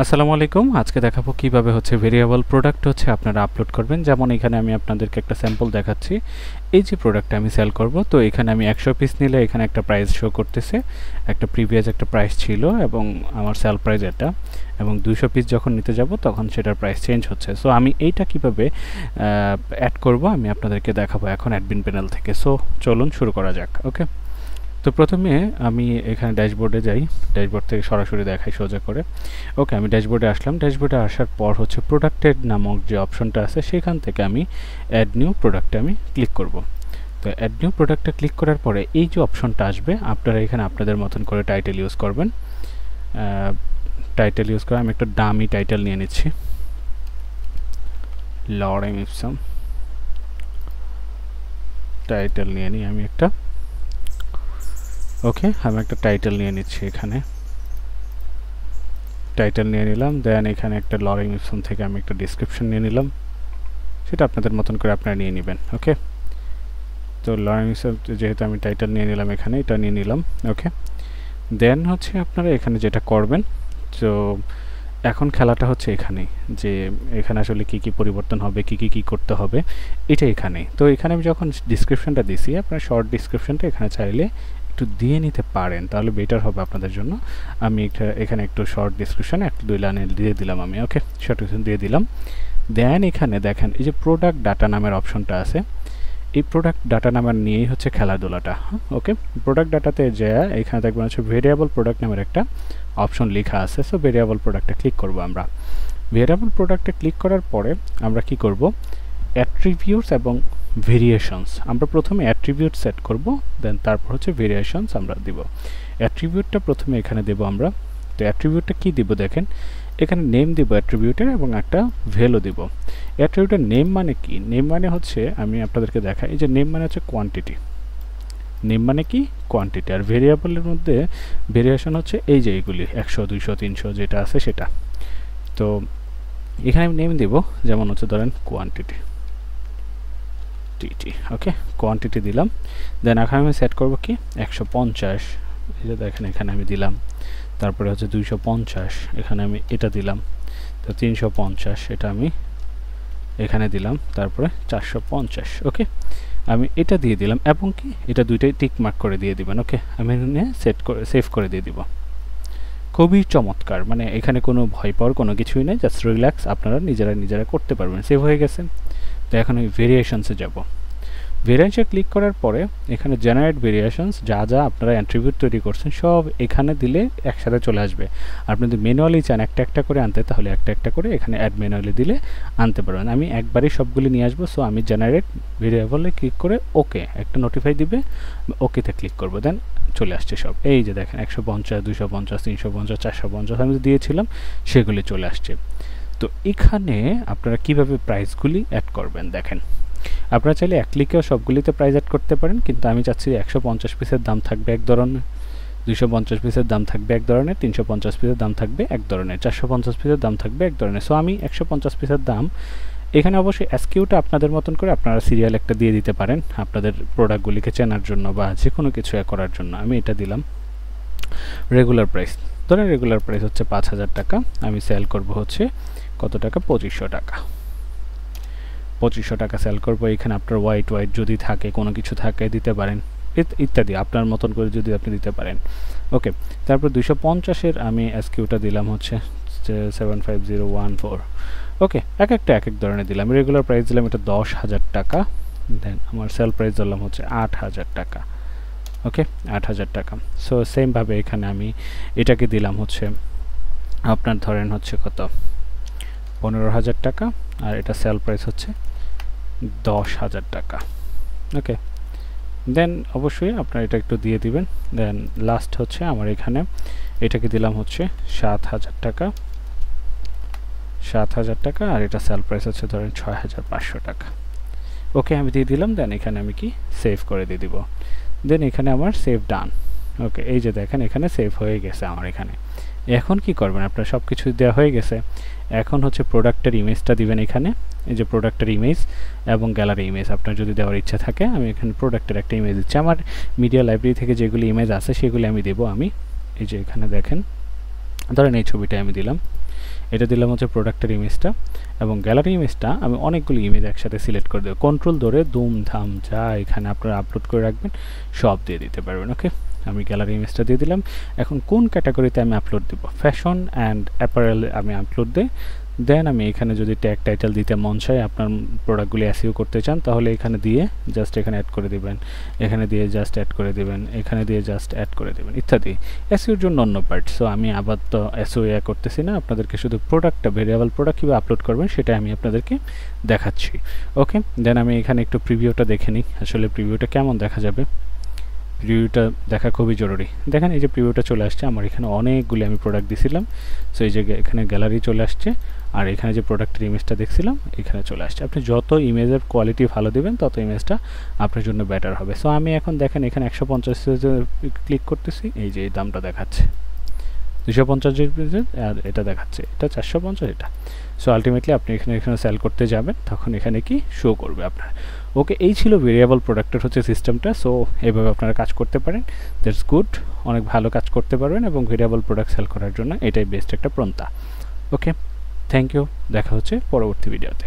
আসসালামু আলাইকুম। আজকে দেখাবো কিভাবে ভেরিয়েবল প্রোডাক্ট আপনারা আপলোড করবেন। যেমন এখানে আমি আপনাদেরকে একটা স্যাম্পল দেখাচ্ছি। এই যে প্রোডাক্টটা আমি সেল করব, তো এখানে আমি 100 পিস নিলে এখানে একটা প্রাইস শো করতেছে। একটা প্রিভিয়াস একটা প্রাইস ছিল এবং আমার সেল প্রাইস এটা, এবং 200 পিস যখন নিতে যাব তখন সেটার প্রাইস চেঞ্জ হচ্ছে। সো আমি এইটা কিভাবে অ্যাড করব আমি আপনাদেরকে দেখাবো এখন অ্যাডমিন প্যানেল থেকে। সো চলুন শুরু করা যাক। ওকে, তো প্রথমে আমি এখানে ড্যাশবোর্ডে যাই, ড্যাশবোর্ড থেকে সরাসরি দেখাই সোজা করে। ওকে, আমি ড্যাশবোর্ডে আসলাম। ড্যাশবোর্ডে আসার পর প্রোডাক্টেড নামক যে অপশনটা আছে সেখান থেকে আমি অ্যাড নিউ প্রোডাক্টে আমি ক্লিক করব। তো অ্যাড নিউ প্রোডাক্টে ক্লিক করার পরে এই যে অপশনটা আসবে, আপনারা এখানে আপনাদের মতন করে টাইটেল ইউজ করবেন। টাইটেল ইউজ করে আমি একটা দামি টাইটেল নিয়ে নিচ্ছি, লরেম ইপসাম টাইটেল নিয়ে নিই আমি একটা। ওকে, আমি একটা টাইটেল নিয়ে নিচ্ছি, এখানে টাইটেল নিয়ে নিলাম। দেন এখানে একটা লরেম ইপসম থেকে আমি একটা ডিসক্রিপশন নিয়ে নিলাম, সেটা আপনাদের মতন করে আপনারা নিয়ে নেবেন। ওকে, তো লরেম ইপসম যেহেতু আমি টাইটেল নিয়ে নিলাম, এখানে এটা নিয়ে নিলাম। ওকে, দেন আপনারা এখানে যেটা করবেন, তো এখন খেলাটা এখানেই, যে এখানে আসলে কি কি পরিবর্তন হবে, কি করতে হবে, এটা এখানেই। তো এখানে আমি যখন ডিসক্রিপশনটা দিছি, আপনারা শর্ট ডিসক্রিপশনটা এখানে চাইলে একটু দিয়ে নিতে পারেন, তাহলে বেটার হবে আপনাদের জন্য। আমি এখানে একটু শর্ট ডিসক্রিপশন একটা 2 লাইনে দিয়ে দিলাম আমি। ওকে, শর্ট ডিসক্রিপশন দিয়ে দিলাম। দেন এখানে দেখেন এই যে প্রোডাক্ট ডাটা নামের অপশনটা আছে, এই প্রোডাক্ট ডাটা নামের নিয়েই খেলাধুলাটা। ওকে, প্রোডাক্ট ডাটাতে যে এখানে দেখবেন ভেরিয়েবল প্রোডাক্ট নামের একটা অপশন লেখা আছে। সো ভেরিয়েবল প্রোডাক্টে ক্লিক করব আমরা। ভেরিয়েবল প্রোডাক্টে ক্লিক করার পরে আমরা কি করব, অ্যাট্রিবিউটস এবং ভেরিয়েশনস। আমরা প্রথমে অ্যাট্রিবিউট সেট করব, দেন তারপর ভেরিয়েশনস আমরা দিব। অ্যাট্রিবিউটটা প্রথমে এখানে দেব আমরা। তো অ্যাট্রিবিউটটা কি দিব দেখেন, এখানে নেম দিব অ্যাট্রিবিউটের এবং একটা ভ্যালু দিব। অ্যাট্রিবিউটের নেম মানে কি, নেম মানে আমি আপনাদেরকে দেখাই, এই যে নেম মানে কোয়ান্টিটি। নেম মানে কি, কোয়ান্টিটি। আর ভেরিয়েবলের মধ্যে ভেরিয়েশন এই যে এইগুলি 100 200 300 যেটা আছে সেটা। তো এখানে আমি নেম দিব, যেমন ধরেন কোয়ান্টিটি টিটি। ওকে, কোয়ান্টিটি দিলাম। দেন এখন আমি সেট করব কি 150, এই যে দেখেন এখানে আমি দিলাম। তারপরে 250, এখানে আমি এটা দিলাম। তো 350 এটা আমি এখানে দিলাম। তারপরে 450। ওকে, আমি এটা দিয়ে দিলাম এবং কি এটা দুইটাই টিক মার্ক করে দিয়ে দিবেন। ওকে, আমি সেট করে সেভ করে দিয়ে দিব। খুবই চমৎকার, মানে এখানে কোনো ভয় পাওয়ার কোনো কিছুই নেই, জাস্ট রিল্যাক্স, আপনারা নিজেরা করতে পারবেন। সেভ হয়ে গেছে। তো এখন আমি ভেরিয়েশনসে যাব। ভেরিয়েশনে ক্লিক করার পরে এখানে জেনারেট ভেরিয়েশনস, যা যা আপনারা অ্যাট্রিবিউট তৈরি করছেন সব এখানে দিলে একসাথে চলে আসবে। আপনি যদি ম্যানুয়ালি চান একটা একটা করে আনতে, তাহলে একটা একটা করে এখানে অ্যাড ম্যানুয়ালি দিলে আনতে পারবেন। আমি একবারই সবগুলি নিয়ে আসবো। সো আমি জেনারেট ভেরিয়েবলে ক্লিক করে ওকে একটা নোটিফাই দিবে, ওকেতে ক্লিক করব, দেন চলে আসছে সব। এই যে দেখেন 150 250 350 450 আমি দিয়েছিলাম, সেগুলি চলে আসছে। তো এখানে আপনারা কিভাবে প্রাইসগুলি অ্যাড করবেন দেখেন। আপনারা চাইলে এক ক্লিকেও সবগুলিতে প্রাইস অ্যাড করতে পারেন, কিন্তু আমি চাচ্ছি 150 পিসের দাম থাকবে এক ধরনের, 250 পিসের দাম থাকবে এক ধরনের, 350 পিসের দাম থাকবে এক ধরনের, 450 পিসের দাম থাকবে এক ধরনের। সো আমি 150 পিসের দাম এখানে অবশ্যই এসকিউটা আপনাদের মতন করে আপনারা সিরিয়াল একটা দিয়ে দিতে পারেন আপনাদের প্রোডাক্টগুলিকে চেনার জন্য বা যে কোনো কিছু করার জন্য। আমি এটা দিলাম। রেগুলার প্রাইস, ধরেন রেগুলার প্রাইস 5000 টাকা, আমি সেল করব কত টাকা, 2500 টাকা। 2500 টাকা সেল করবো। এখানে আপনার হোয়াইট যদি থাকে, কোনো কিছু থাকে দিতে পারেন, ইত্যাদি আপনার মতন করে যদি আপনি দিতে পারেন। ওকে, তারপর 250-এর আমি এসকিউটা দিলাম 75014। ওকে, এক একটা এক এক ধরনের দিলাম। রেগুলার প্রাইস দিলাম এটা 10,000 টাকা। দেন আমার সেল প্রাইস ধরলাম 8,000 টাকা। ওকে, 8,000 টাকা। সো সেমভাবে এখানে আমি এটাকে দিলাম আপনার ধরেন কত, 15,000 টাকা। আর এটা সেল প্রাইস 10,000 টাকা। ওকে, দেন অবশ্যই আপনারা এটা একটু দিয়ে দিবেন। দেন লাস্ট আমার এখানে এটাকে দিলাম 7,000 টাকা। 7,000 টাকা, আর এটা সেল প্রাইস ধরেন 6,500 টাকা। ওকে, আমি দিয়ে দিলাম। দেন এখানে আমি কি সেভ করে দিয়ে দিব। দেন এখানে আমার সেভ ডান। ওকে, এই যে দেখেন এখানে সেভ হয়ে গেছে আমার এখানে। এখন কি করবেন, আপনার সব কিছু দেওয়া হয়ে গেছে। এখন প্রোডাক্টের ইমেজটা দিবেন এখানে, এই যে প্রোডাক্টের ইমেজ এবং গ্যালারি ইমেজ আপনার যদি দেওয়ার ইচ্ছা থাকে। আমি এখানে প্রোডাক্টের একটা ইমেজ দিচ্ছি। আমার মিডিয়া লাইব্রেরি থেকে যেগুলি ইমেজ আছে সেগুলি আমি দেবো। আমি এই যে এখানে দেখেন, ধরেন এই ছবিটা আমি দিলাম। এটা দিলাম হচ্ছে প্রোডাক্টের ইমেজটা, এবং গ্যালারি ইমেজটা আমি অনেকগুলো ইমেজ একসাথে সিলেক্ট করে দেবো। কন্ট্রোল ধরে ধুমধাম যা এখানে আপনারা আপলোড করে রাখবেন সব দিয়ে দিতে পারবেন। ওকে, আমি গ্যালারি ইমেজটা দিয়ে দিলাম। এখন কোন ক্যাটাগরিতে আমি আপলোড দেব, ফ্যাশন অ্যান্ড অ্যাপারেল আমি আপলোড দিই। দেন আমি এখানে যদি ট্যাগ টাইটেল দিতে মন চায়, আপনার প্রোডাক্টগুলি এসইও করতে চান, তাহলে এখানে দিয়ে জাস্ট এখানে অ্যাড করে দিবেন, এখানে দিয়ে জাস্ট অ্যাড করে দিবেন, এখানে দিয়ে জাস্ট অ্যাড করে দিবেন ইত্যাদি। এসইওর জন্য অন্য পার্ট। সো আমি আবার তো এসইও করতেছি না, আপনাদেরকে শুধু প্রোডাক্টটা, ভেরিয়েবল প্রোডাক্ট কীভাবে আপলোড করবেন সেটা আমি আপনাদেরকে দেখাচ্ছি। ওকে, দেন আমি এখানে একটু প্রিভিউটা দেখে নিই, আসলে প্রিভিউটা কেমন দেখা যাবে। প্রিভিউটা দেখা খুবই জরুরি। দেখেন এই যে প্রিভিউটা চলে আসছে, আমার এখানে অনেকগুলি আমি প্রোডাক্ট দিছিলাম। সো এই যে এখানে গ্যালারি চলে আসছে, আর এখানে যে প্রোডাক্টের ইমেজটা দেখছিলাম এখানে চলে আসছে। আপনি যত ইমেজের কোয়ালিটি ভালো দিবেন তত ইমেজটা আপনার জন্য বেটার হবে। সো আমি এখন দেখেন এখানে 150 ক্লিক করতেছি, এই যে এই দামটা দেখাচ্ছে 250 আর এটা দেখাচ্ছে এটা 450 এটা। সো আলটিমেটলি আপনি এখানে সেল করতে যাবেন তখন এখানে কি শো করবে আপনার। ওকে, এই ছিল ভেরিয়েবল প্রোডাক্টের হচ্ছে সিস্টেমটা। সো এইভাবে আপনারা কাজ করতে পারেন, দ্যাটস গুড, অনেক ভালো কাজ করতে পারবেন এবং ভেরিয়েবল প্রোডাক্ট সেল করার জন্য এটাই বেস্ট একটা পন্থা। ওকে, থ্যাংক ইউ, দেখা হচ্ছে পরবর্তী ভিডিওতে।